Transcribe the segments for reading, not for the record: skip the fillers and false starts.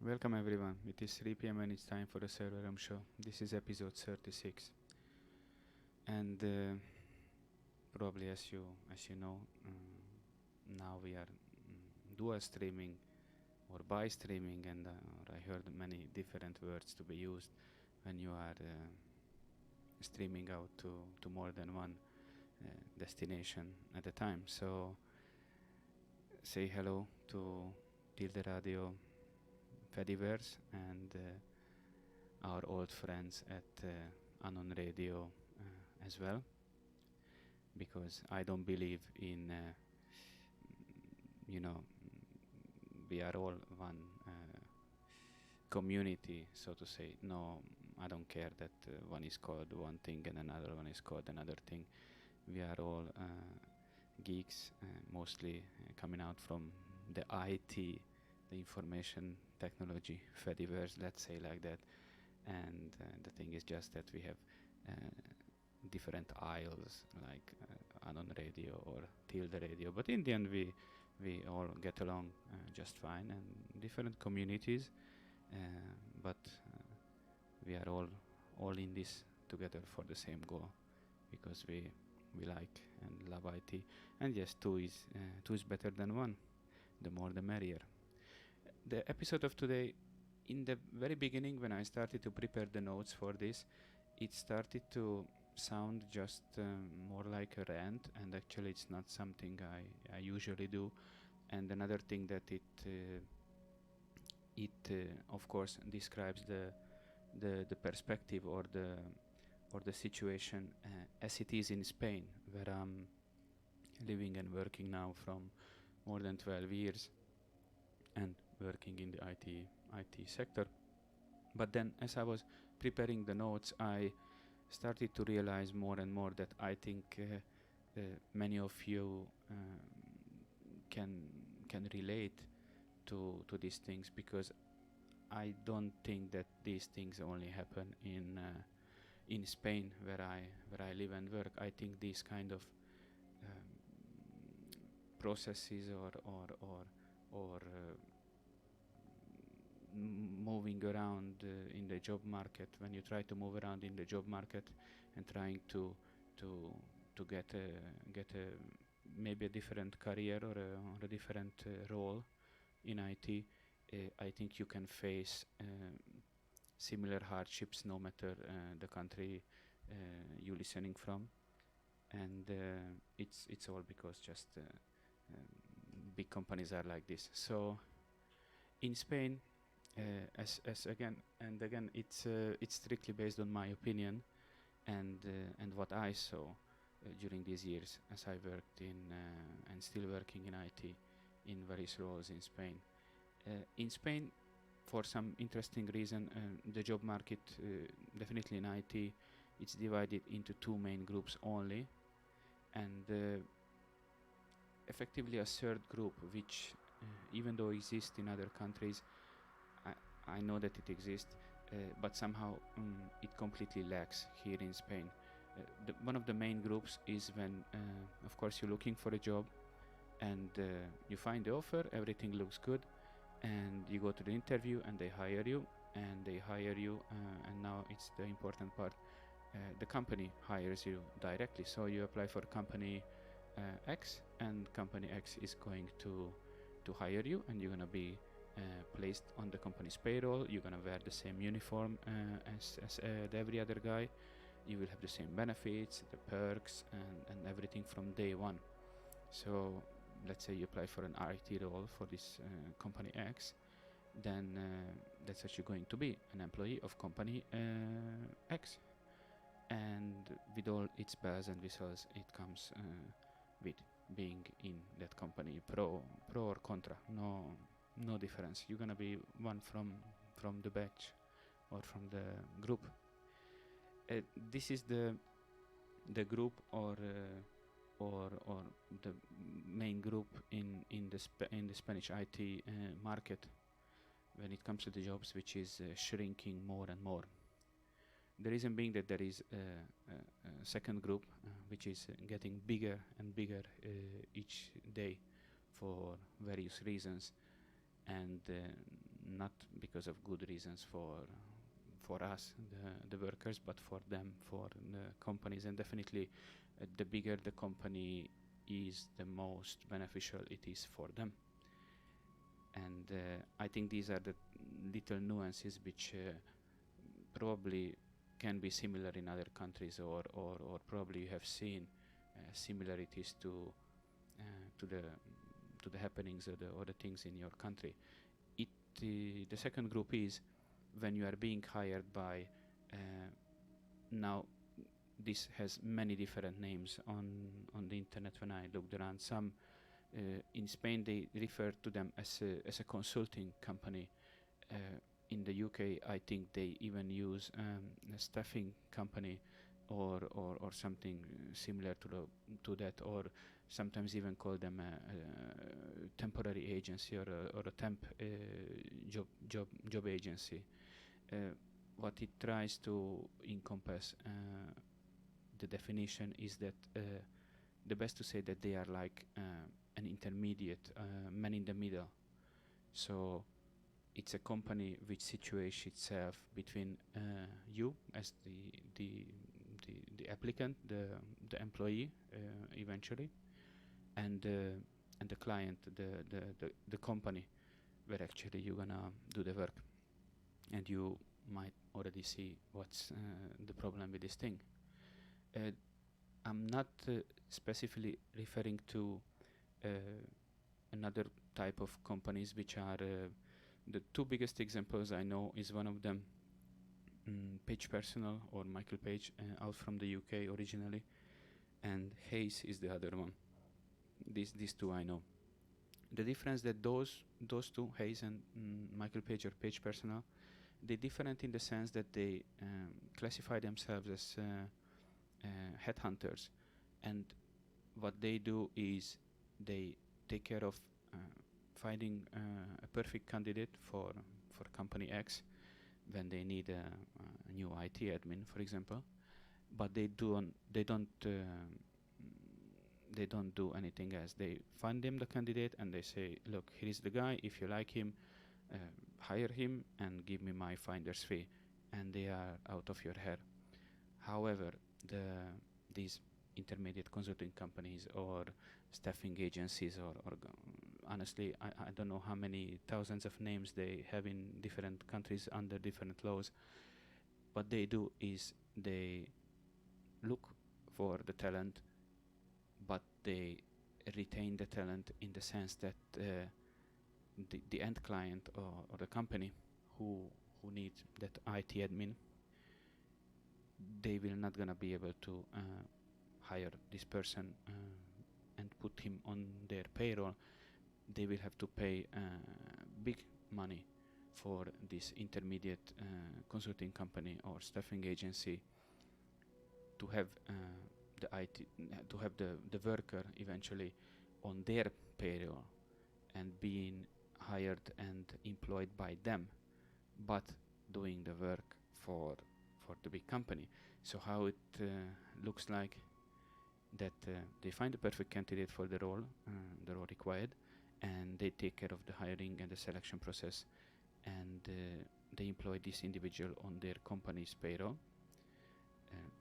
Welcome everyone. It is 3 p.m. and it's time for the Server Room Show. This is episode 36. And probably as you know, now we are dual streaming or bi-streaming, and I heard many different words to be used when you are streaming out to more than one destination at a time. So say hello to Tilde Radio Fediverse and our old friends at Anon Radio as well, because I don't believe in we are all one community, so to say. No, I don't care that one is called one thing and another one is called another thing. We are all geeks, mostly coming out from the IT, the information technology Fediverse, let's say like that. And the thing is just that we have different aisles, like Anon Radio or Tilde Radio, but in the end we all get along just fine, and different communities, but we are all in this together for the same goal, because we like and love IT. And yes, two is better than one. The more the merrier. The episode of today, in the very beginning when I started to prepare the notes for this, it started to sound just more like a rant, and actually it's not something I usually do. And another thing that it of course describes the perspective or the situation as it is in Spain, where I'm living and working now from more than 12 years and working in the IT sector. But then as I was preparing the notes, I started to realize more and more that I think many of you can relate to these things, because I don't think that these things only happen in Spain, where I live and work. I think these kind of processes or moving around in the job market, when you try to move around in the job market and trying to get a maybe a different career or a different role in IT, I think you can face similar hardships no matter the country you're listening from, and it's all because just big companies are like this. So in Spain, as again and again, it's strictly based on my opinion and what I saw during these years as I worked in and still working in IT in various roles in Spain. In Spain, for some interesting reason, the job market, definitely in IT, it's divided into two main groups only, and effectively a third group, which even though exists in other countries, I know that it exists, but somehow it completely lacks here in Spain. One of the main groups is when, of course, you're looking for a job and you find the offer, everything looks good, and you go to the interview and they hire you, and now it's the important part. The company hires you directly, so you apply for company X, and company X is going to hire you, and you're gonna be placed on the company's payroll. You're gonna wear the same uniform as every other guy. You will have the same benefits, the perks, and everything from day one. So let's say you apply for an IT role for this company X, then that's what you're going to be, an employee of company X. And with all its bells and whistles, it comes with being in that company, pro or contra, no difference. You're gonna be one from the batch or from the group. This is the group or the main group in the Spanish IT market when it comes to the jobs, which is shrinking more and more. The reason being that there is a second group which is getting bigger and bigger each day for various reasons, and not because of good reasons for us, the workers, but for them, for the companies. And definitely, the bigger the company is, the most beneficial it is for them. And I think these are the little nuances which probably can be similar in other countries, or probably you have seen similarities to the happenings or the things in your country. The second group is when you are being hired by, now this has many different names on the internet. When I looked around, some in Spain they refer to them as a consulting company. In the UK, I think they even use a staffing company or something similar to that, or sometimes even call them a temporary agency or a temp job agency. What it tries to encompass, the definition is that the best to say that they are like an intermediate man in the middle. So it's a company which situates itself between you as the applicant, the employee eventually, and the client, the company where actually you're gonna do the work. And you might already see what's the problem with this thing. I'm not specifically referring to another type of companies which are the two biggest examples I know is one of them, Page Personal or Michael Page, out from the UK originally, and Hayes is the other one. These two I know. The difference that those two, Hayes and Michael Page or Page Personal, they're different in the sense that they classify themselves as headhunters, and what they do is they take care of finding a perfect candidate for company X when they need a new IT admin, for example. But they don't do anything else. They find them the candidate and they say, look, here is the guy. If you like him, hire him and give me my finder's fee, and they are out of your hair. However, these intermediate consulting companies or staffing agencies or honestly, I don't know how many thousands of names they have in different countries under different laws. What they do is they look for the talent, but they retain the talent in the sense that the end client or the company who needs that IT admin, they will not gonna be able to hire this person and put him on their payroll. They will have to pay big money for this intermediate consulting company or staffing agency to have the IT, to have the worker eventually on their payroll and being hired and employed by them, but doing the work for the big company. So how it looks like that they find the perfect candidate for the role required, and they take care of the hiring and the selection process, and they employ this individual on their company's payroll,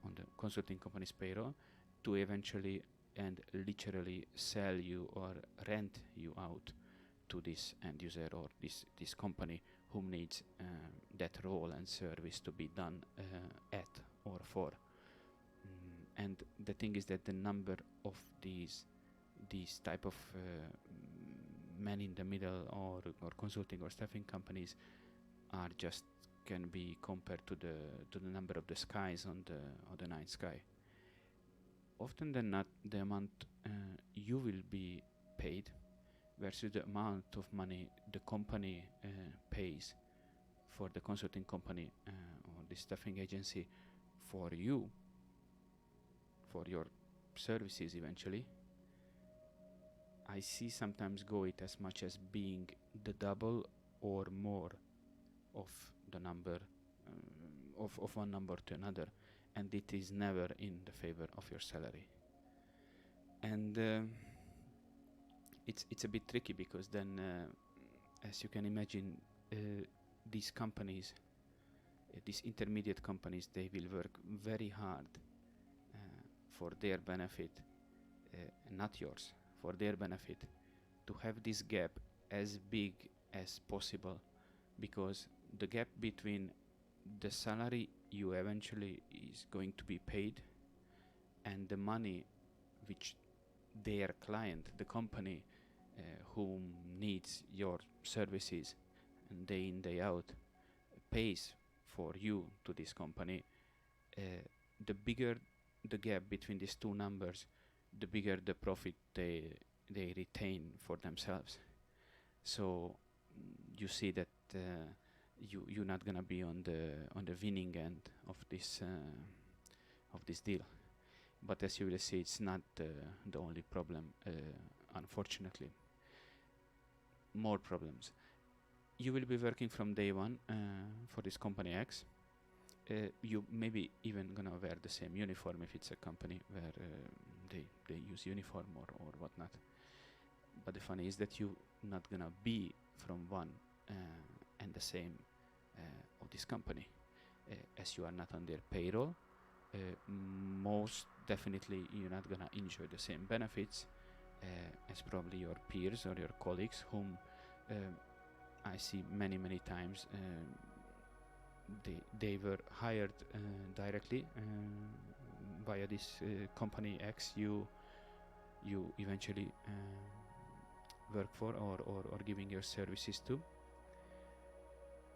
on the consulting company's payroll, to eventually and literally sell you or rent you out to this end user or this company who needs that role and service to be done at or for. And the thing is that the number of these type of men in the middle or consulting or staffing companies are just can be compared to the number of the skies on the night sky. Often than not, the amount you will be paid versus the amount of money the company pays for the consulting company or the staffing agency for you, for your services eventually, I see sometimes go it as much as being the double or more of the number of one number to another, and it is never in the favor of your salary. And it's a bit tricky because then, as you can imagine, these companies, these intermediate companies, they will work very hard for their benefit, not yours, for their benefit, to have this gap as big as possible, because the gap between the salary you eventually is going to be paid and the money which their client, the company whom needs your services and day in day out pays for you to this company, the bigger the gap between these two numbers, the bigger the profit they retain for themselves. So you see that you're not gonna be on the winning end of this deal. But as you will see, it's not the only problem, unfortunately. More problems. You will be working from day one for this company X. You maybe even gonna wear the same uniform if it's a company where they use uniform or whatnot. But the funny is that you not gonna be from one and the same of this company, as you are not on their payroll. Most definitely you're not gonna enjoy the same benefits as probably your peers or your colleagues, whom I see many times they were hired directly via this company X you eventually work for or giving your services to,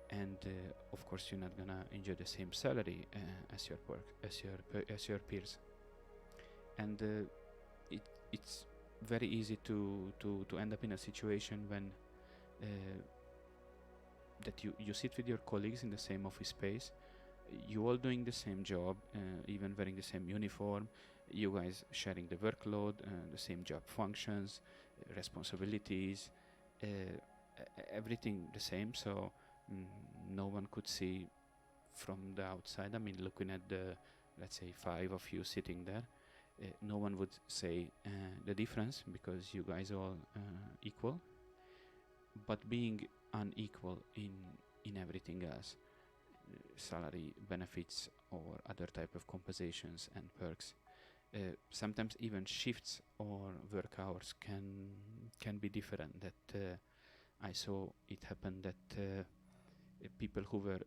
and of course you're not gonna enjoy the same salary as your peers, and it's very easy to end up in a situation when that you sit with your colleagues in the same office space, you all doing the same job, even wearing the same uniform, you guys sharing the workload, the same job functions, responsibilities, everything the same. So no one could see from the outside. I mean, looking at the, let's say, 5 of you sitting there, no one would say the difference, because you guys are all equal. But being unequal in everything else, salary, benefits, or other type of compensations and perks, sometimes even shifts or work hours can be different. That I saw it happen that people who were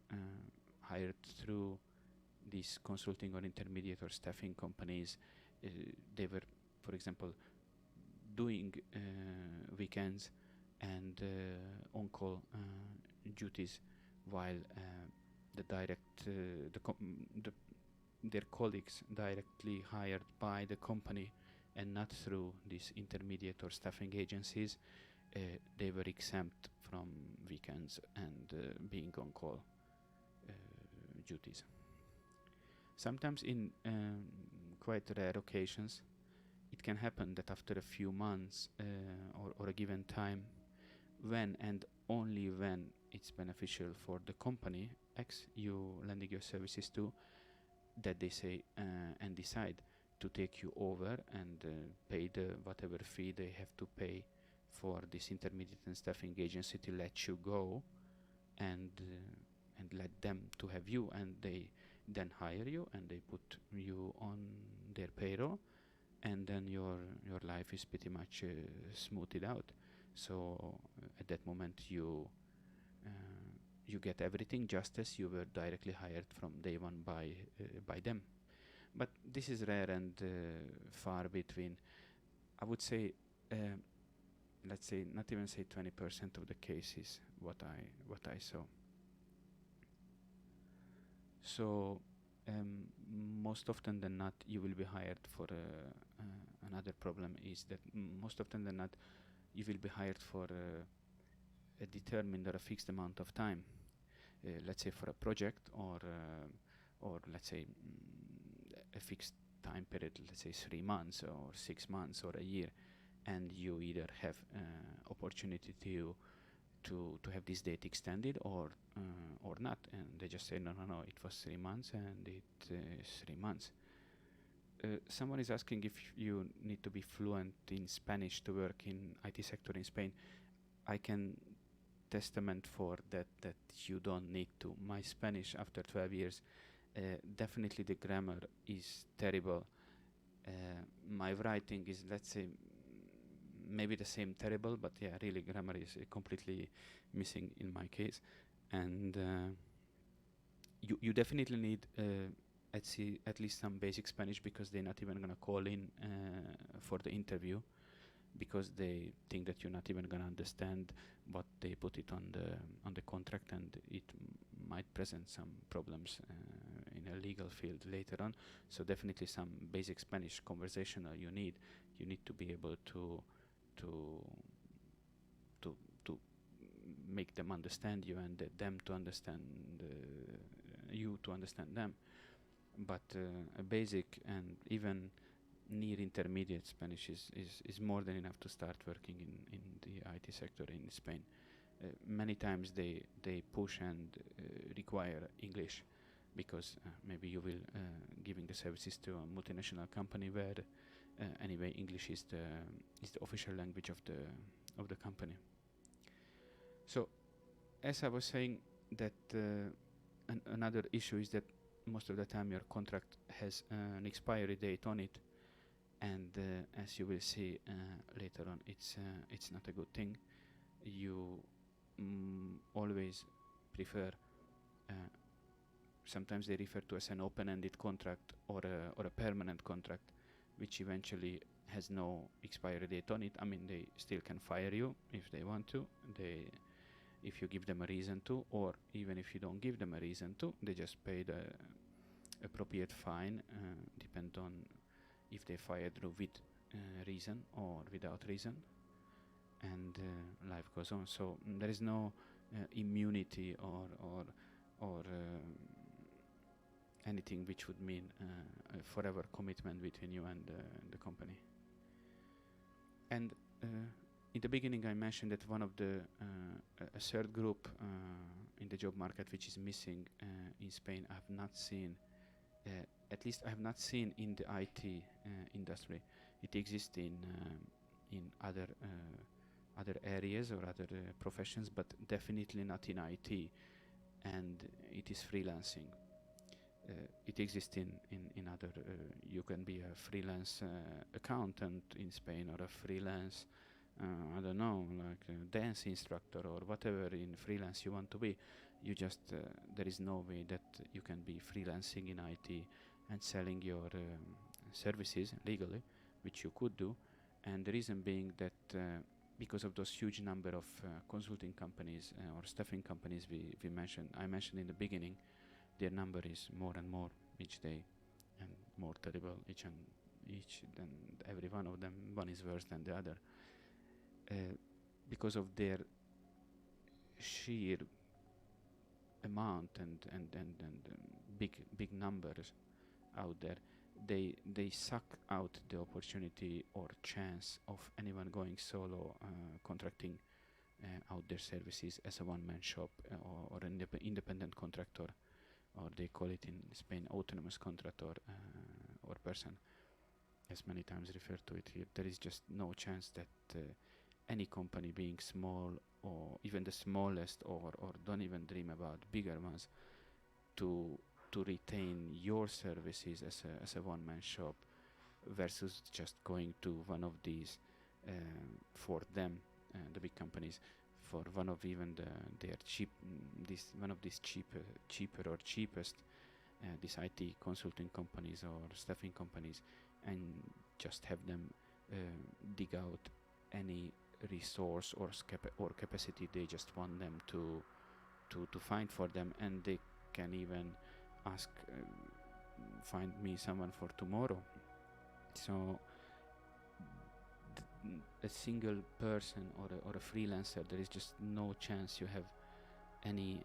hired through these consulting or intermediate or staffing companies, they were, for example, doing weekends and on-call duties, while their colleagues directly hired by the company and not through these intermediate or staffing agencies, they were exempt from weekends and being on-call duties. Sometimes in quite rare occasions, it can happen that after a few months or a given time, when and only when it's beneficial for the company X you lending your services to, that they say and decide to take you over and pay the whatever fee they have to pay for this intermediate and staffing agency to let you go, and let them to have you, and they then hire you and they put you on their payroll, and then your life is pretty much smoothed out. So at that moment you get everything just as you were directly hired from day one by them. But this is rare and far between. I would say, let's say, not even say 20% of the cases what I saw. So most often than not, you will be hired for another problem is that most often than not, you will be hired for a determined or a fixed amount of time. Let's say for a project, or let's say a fixed time period, let's say 3 months or 6 months or a year, and you either have opportunity to have this date extended or not, and they just say no, it was 3 months and it is 3 months. Someone is asking if you need to be fluent in Spanish to work in IT sector in Spain. I can testament for that you don't need to. My Spanish after 12 years, definitely the grammar is terrible. My writing is, let's say, maybe the same terrible, but yeah, really grammar is completely missing in my case. And you definitely need at least some basic Spanish, because they're not even gonna call in for the interview, because they think that you're not even gonna understand what they put it on the contract, and it might present some problems in a legal field later on. So definitely some basic Spanish conversational you need to be able to make them understand you, and them to understand you to understand them. But a basic and even near intermediate Spanish is more than enough to start working in the IT sector in Spain. Many times they push and require English, because maybe you will giving the services to a multinational company where anyway English is the official language of the company. So, as I was saying, that another issue is that most of the time your contract has an expiry date on it, and as you will see later on, it's not a good thing. You always prefer. Sometimes they refer to as an open-ended contract or a permanent contract, which eventually has no expiry date on it. I mean, they still can fire you if they want to. If you give them a reason to, or even if you don't give them a reason to, they just pay the appropriate fine, depend on if they fired you with reason or without reason, and life goes on. So there is no immunity or anything which would mean a forever commitment between you and the company. And in the beginning, I mentioned that one of the a third group in the job market which is missing in Spain. I have not seen, at least I have not seen in the IT industry. It exists in other areas or other professions, but definitely not in IT. And it is freelancing. It exists in other. You can be a freelance accountant in Spain, or a freelance. I don't know, like a dance instructor or whatever in freelance you want to be. You just there is no way that you can be freelancing in IT and selling your services legally, which you could do. And the reason being that because of those huge number of consulting companies or staffing companies I mentioned in the beginning, their number is more and more each day, and more terrible each and every one of them. One is worse than the other. Because of their sheer amount and big numbers out there, they suck out the opportunity or chance of anyone going solo, contracting out their services as a one-man shop or an independent contractor, or they call it in Spain autonomous contractor or person, as many times referred to it here. There is just no chance that any company, being small or even the smallest, or don't even dream about bigger ones, to retain your services as a one-man shop, versus just going to one of these for them, the big companies, for one of even their one of these cheaper or cheapest these IT consulting companies or staffing companies, and just have them dig out any resource or capacity they just want them to find for them, and they can even ask find me someone for tomorrow. So a single person or a freelancer, there is just no chance you have any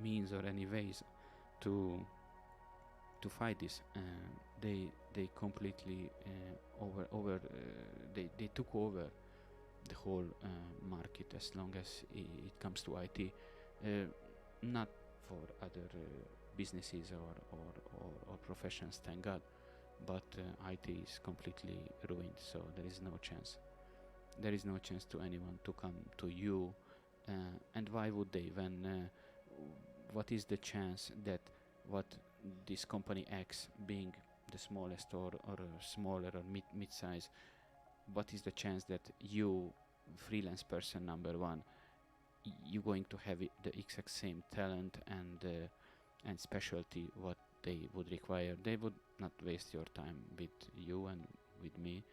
means or any ways to fight this. They completely they took over the whole market, as long as it comes to IT. Not for other businesses or professions, thank God, but IT is completely ruined. So there is no chance to anyone to come to you And why would they? What is the chance that what this company X, being the smallest or smaller or mid-size, what is the chance that you, freelance person number one, you're going to have the exact same talent and specialty what they would require? They would not waste your time with you and with me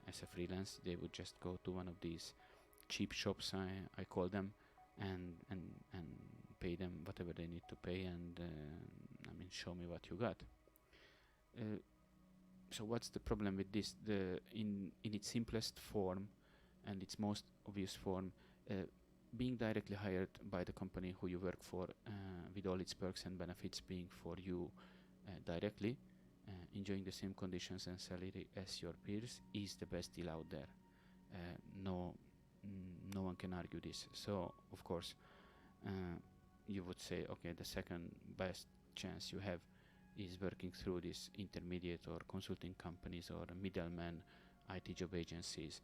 as a freelance. They would just go to one of these cheap shops, I call them, and pay them whatever they need to pay, and show me what you got. So what's the problem with this? In its simplest form and its most obvious form, being directly hired by the company who you work for, with all its perks and benefits being for you directly, enjoying the same conditions and salary as your peers, is the best deal out there. No one can argue this. So of course you would say, okay, the second best chance you have is working through these intermediate or consulting companies or middlemen, IT job agencies.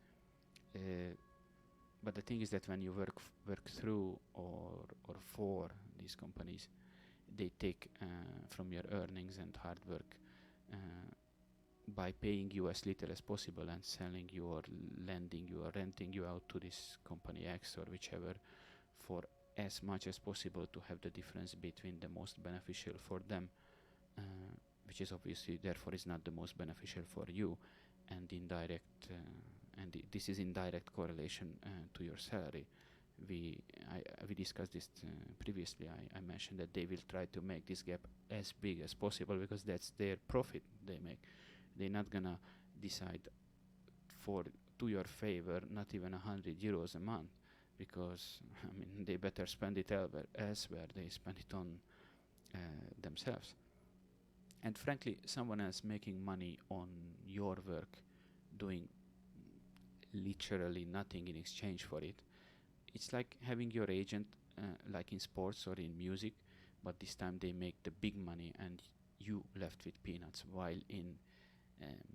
But the thing is that when you work through or for these companies, they take from your earnings and hard work by paying you as little as possible and selling you or lending you or renting you out to this company X or whichever for as much as possible to have the difference between the most beneficial for them, which is obviously therefore is not the most beneficial for you, and indirect this is indirect correlation to your salary. We discussed this previously. I mentioned that they will try to make this gap as big as possible because that's their profit they make. They're not gonna decide to your favor not even €100 a month, because they better spend it elsewhere. They spend it on themselves. And frankly, someone else making money on your work, doing literally nothing in exchange for it, it's like having your agent, like in sports or in music, but this time they make the big money and you left with peanuts, while in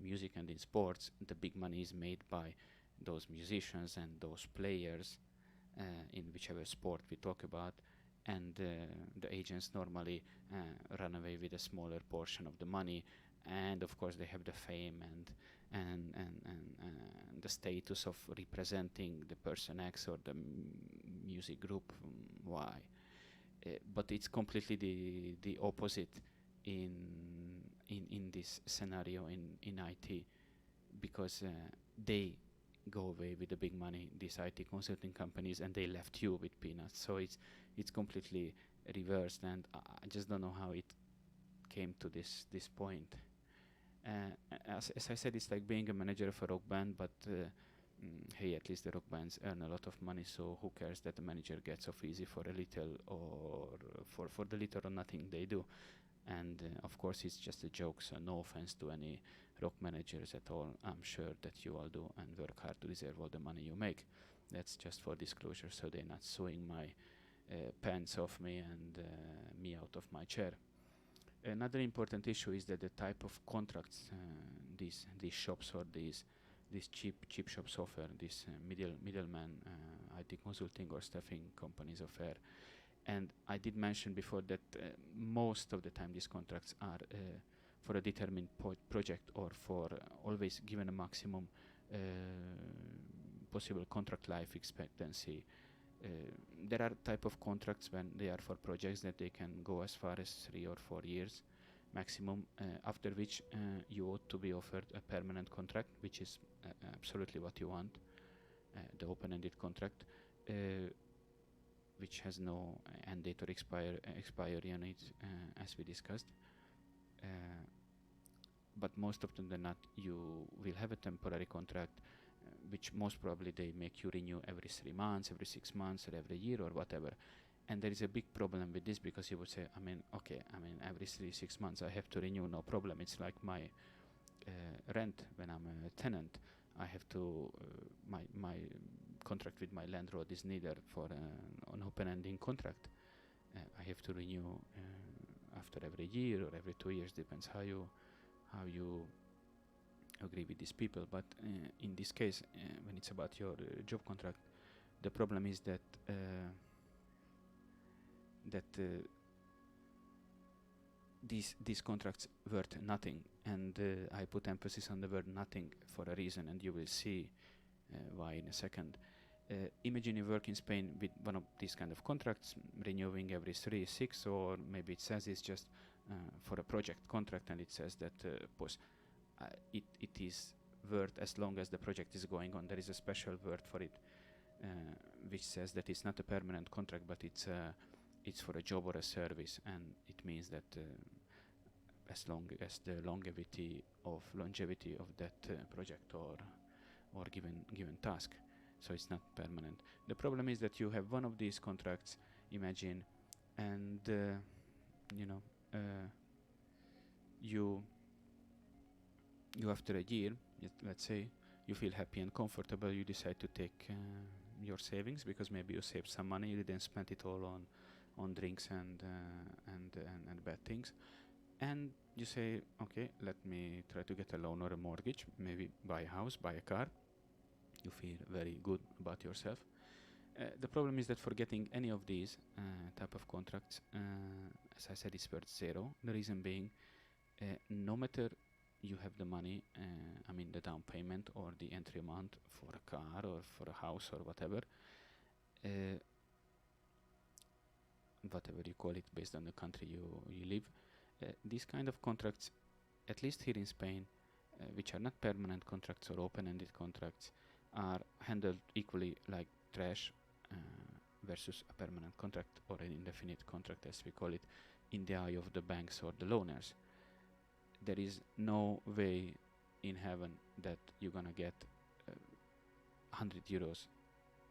music and in sports the big money is made by those musicians and those players in whichever sport we talk about, and the agents normally run away with a smaller portion of the money, and of course they have the fame and the status of representing the person X or the music group Y. But it's completely the opposite in this scenario in IT, because they go away with the big money, these IT consulting companies, and they left you with peanuts. So it's completely reversed, and I just don't know how it came to this point. As I said, it's like being a manager of a rock band, but hey, at least the rock bands earn a lot of money, so who cares that the manager gets off easy for a little or for the little or nothing they do. And of course it's just a joke, so no offense to any rock managers at all. I'm sure that you all do and work hard to deserve all the money you make. That's just for disclosure, so they're not suing my pants off me and me out of my chair. Another important issue is that the type of contracts these shops or these cheap shops offer, these middleman IT consulting or staffing companies offer. And I did mention before that most of the time these contracts are for a determined project or for always given a maximum possible contract life expectancy. There are type of contracts when they are for projects that they can go as far as 3 or 4 years maximum, after which you ought to be offered a permanent contract, which is absolutely what you want, the open-ended contract, which has no end date or expiry on it, as we discussed. But most often than not, you will have a temporary contract, which most probably they make you renew every 3 months, every 6 months, or every year, or whatever. And there is a big problem with this, because you would say, every 6 months I have to renew, no problem. It's like my rent when I'm a tenant. I have to, my contract with my landlord is neither for an open-ending contract. I have to renew after every year or every 2 years, depends how you agree with these people. But in this case, when it's about your job contract, The problem is that these contracts worth nothing, and I put emphasis on the word nothing for a reason, and you will see why in a second. Imagine you work in Spain with one of these kind of contracts, renewing every 3, 6, or maybe it says it's just for a project contract, and it says that it is worth as long as the project is going on. There is a special word for it, which says that it's not a permanent contract, but it's for a job or a service, and it means that as long as the longevity of that project or given task, so it's not permanent. The problem is that you have one of these contracts, imagine, and you after a year, let's say, you feel happy and comfortable, you decide to take your savings, because maybe you saved some money, you didn't spend it all on drinks and bad things, and you say, okay, let me try to get a loan or a mortgage, maybe buy a house, buy a car. You feel very good about yourself. The problem is that for getting any of these type of contracts, as I said, it's worth zero. The reason being, no matter you have the money, I mean the down payment or the entry amount for a car or for a house or whatever you call it based on the country you live, these kind of contracts, at least here in Spain, which are not permanent contracts or open-ended contracts, are handled equally like trash versus a permanent contract or an indefinite contract, as we call it, in the eye of the banks or the loaners. There is no way in heaven that you're gonna get 100 euros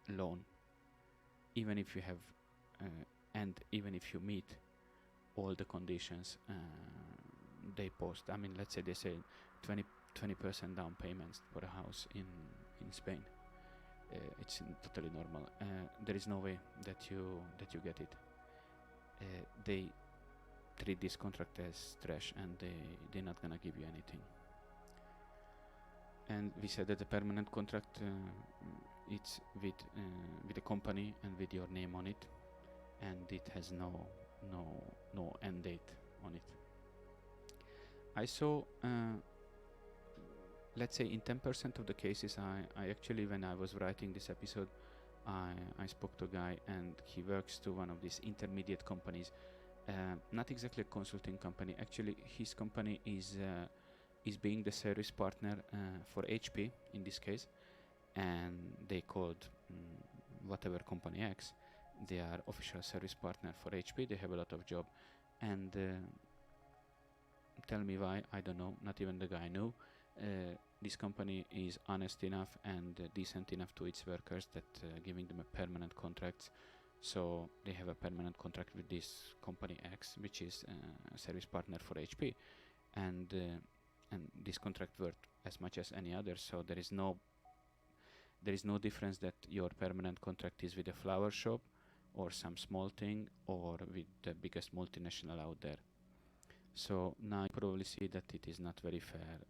loan, even if you have and even if you meet all the conditions they post. I mean, let's say they say 20% down payments for a house in Spain. It's totally normal. There is no way that you get it. They treat this contract as trash, and they're not gonna give you anything. And we said that the permanent contract it's with a company and with your name on it, and it has no end date on it. I saw let's say in 10% of the cases, I actually, when I was writing this episode, I spoke to a guy, and he works to one of these intermediate companies, not exactly a consulting company. Actually, his company is being the service partner for HP in this case, and they called whatever company X. They are official service partner for HP. They have a lot of job, and tell me why, I don't know. Not even the guy knew. This company is honest enough and decent enough to its workers that giving them a permanent contract. So they have a permanent contract with this company X, which is a service partner for HP, and this contract worth as much as any other. So there is no difference that your permanent contract is with a flower shop or some small thing or with the biggest multinational out there. So now you probably see that it is not very fair.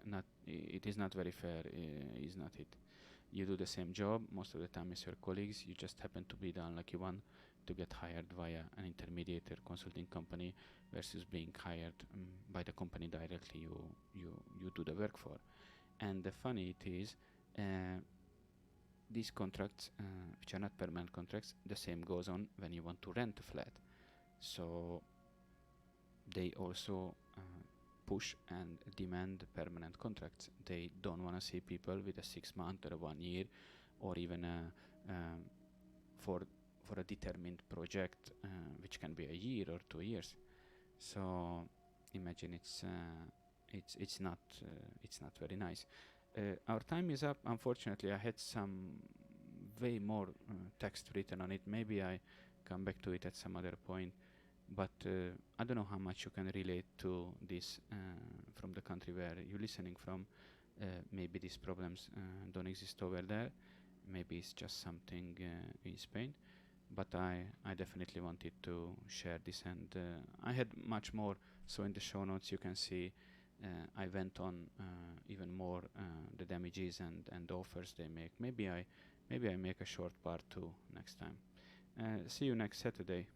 It is not very fair, is not it? You do the same job most of the time as your colleagues. You just happen to be the unlucky one to get hired via an intermediate consulting company versus being hired by the company directly you do the work for. And the funny it is, these contracts, which are not permanent contracts, the same goes on when you want to rent a flat. So they also push and demand permanent contracts. They don't want to see people with a 6-month or a 1 year, or even for a determined project, which can be a year or 2 years. So imagine it's not very nice. Our time is up. Unfortunately, I had some way more text written on it. Maybe I come back to it at some other point. But I don't know how much you can relate to this from the country where you're listening from. Maybe these problems don't exist over there. Maybe it's just something in Spain. But I definitely wanted to share this, and I had much more. So in the show notes you can see I went on even more the damages and offers they make. Maybe I Maybe I make a short part 2 next time. See you next Saturday.